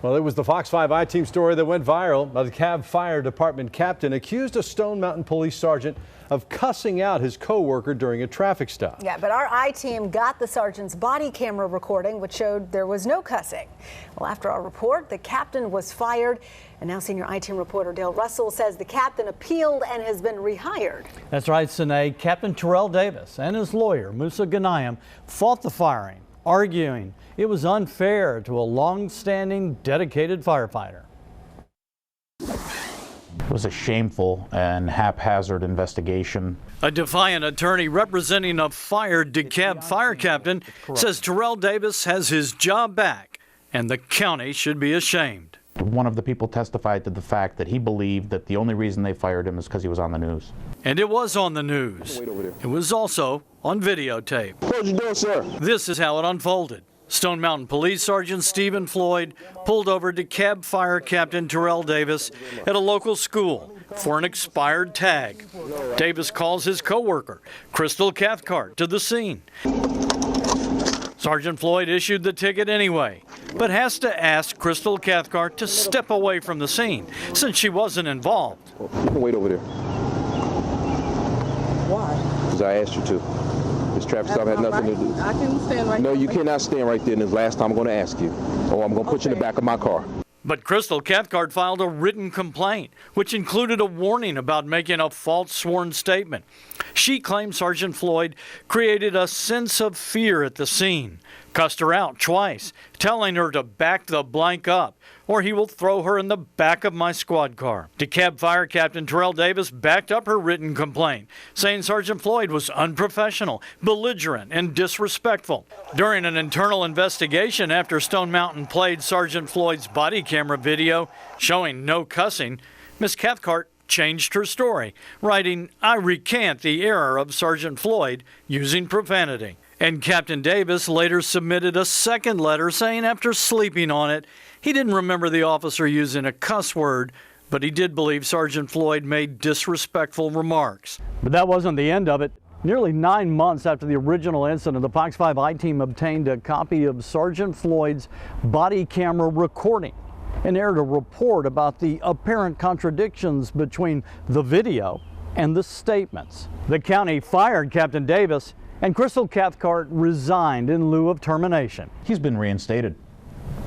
Well, it was the Fox 5 I-Team story that went viral. The DeKalb Fire Department captain accused a Stone Mountain police sergeant of cussing out his co-worker during a traffic stop. Yeah, but our I-Team got the sergeant's body camera recording, which showed there was no cussing. Well, after our report, the captain was fired. And now senior I-Team reporter Dale Russell says the captain appealed and has been rehired. That's right, Sinead. Captain Terrell Davis and his lawyer, Musa Ghanayam, fought the firing, arguing it was unfair to a long-standing, dedicated firefighter. It was a shameful and haphazard investigation. A defiant attorney representing a fired DeKalb fire captain says Terrell Davis has his job back and the county should be ashamed. One of the people testified to the fact that he believed that the only reason they fired him is because he was on the news. And it was on the news. It was also on videotape. Close your door, sir. This is how it unfolded. Stone Mountain Police Sergeant Stephen Floyd pulled over DeKalb Fire Captain Terrell Davis at a local school for an expired tag. Davis calls his co-worker, Krystal Cathcart, to the scene. Sergeant Floyd issued the ticket anyway, but has to ask Krystal Cathcart to step away from the scene since she wasn't involved. You can wait over there. Why? Because I asked you to. This traffic stop had nothing to do. I can stand right No, there. you cannot stand right there, and this last time I'm going to ask you. Or I'm going to put you in the back of my car. But Krystal Cathcart filed a written complaint, which included a warning about making a false sworn statement. She claims Sergeant Floyd created a sense of fear at the scene, cussed her out twice, telling her to back the blank up, or he will throw her in the back of my squad car. DeKalb Fire Captain Terrell Davis backed up her written complaint, saying Sergeant Floyd was unprofessional, belligerent, and disrespectful. During an internal investigation after Stone Mountain played Sergeant Floyd's body camera video showing no cussing, Ms. Cathcart changed her story, writing, "I recant the error of Sergeant Floyd using profanity." And Captain Davis later submitted a second letter saying after sleeping on it, he didn't remember the officer using a cuss word, but he did believe Sergeant Floyd made disrespectful remarks. But that wasn't the end of it. Nearly 9 months after the original incident, the Fox 5 I-Team obtained a copy of Sergeant Floyd's body camera recording and aired a report about the apparent contradictions between the video and the statements. The county fired Captain Davis, and Krystal Cathcart resigned in lieu of termination. He's been reinstated,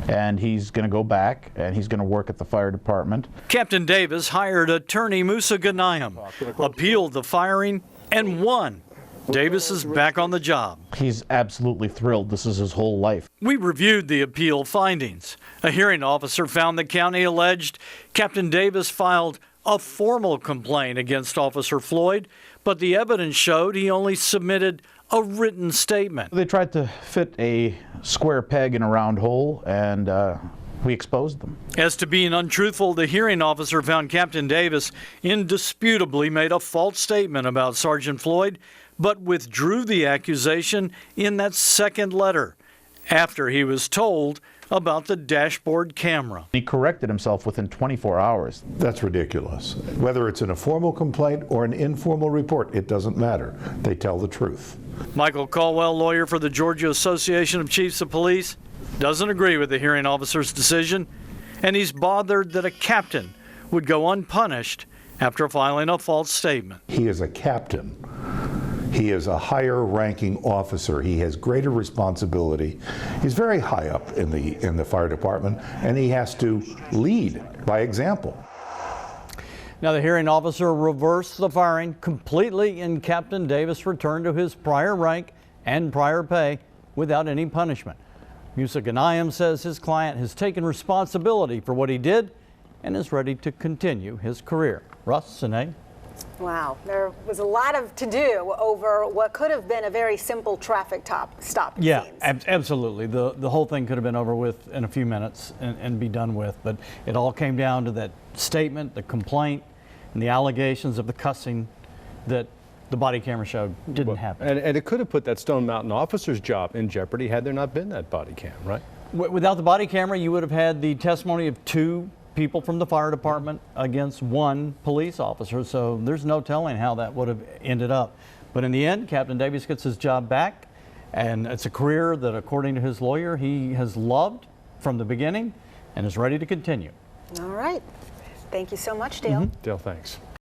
and he's going to go back, and he's going to work at the fire department. Captain Davis hired attorney Musa Ghanayam, appealed the firing, and won. Davis is back on the job. He's absolutely thrilled. This is his whole life. We reviewed the appeal findings. A hearing officer found the county alleged Captain Davis filed a formal complaint against Officer Floyd, but the evidence showed he only submitted a written statement. They tried to fit a square peg in a round hole, and we exposed them. As to being untruthful, the hearing officer found Captain Davis indisputably made a false statement about Sergeant Floyd, but withdrew the accusation in that second letter after he was told about the dashboard camera. He corrected himself within 24 hours. That's ridiculous. Whether it's in a formal complaint or an informal report, it doesn't matter. They tell the truth. Michael Caldwell, lawyer for the Georgia Association of Chiefs of Police, doesn't agree with the hearing officer's decision, and he's bothered that a captain would go unpunished after filing a false statement. He is a captain. He is a higher ranking officer. He has greater responsibility. He's very high up in the fire department, and he has to lead by example. Now, the hearing officer reversed the firing completely, and Captain Davis returned to his prior rank and prior pay without any punishment. Musa Ghanayam says his client has taken responsibility for what he did and is ready to continue his career. Russ, Sinead. Wow, there was a lot of to-do over what could have been a very simple traffic stop. Yeah, absolutely. The whole thing could have been over with in a few minutes and be done with, but it all came down to that statement, the complaint, and the allegations of the cussing that the body camera showed didn't happen. And it could have put that Stone Mountain officer's job in jeopardy had there not been that body cam, right? Without the body camera, you would have had the testimony of 2 people from the fire department against 1 police officer, so there's no telling how that would have ended up. But in the end, Captain Davis gets his job back, and it's a career that, according to his lawyer, he has loved from the beginning, and is ready to continue. All right. Thank you so much, Dale. Dale, thanks.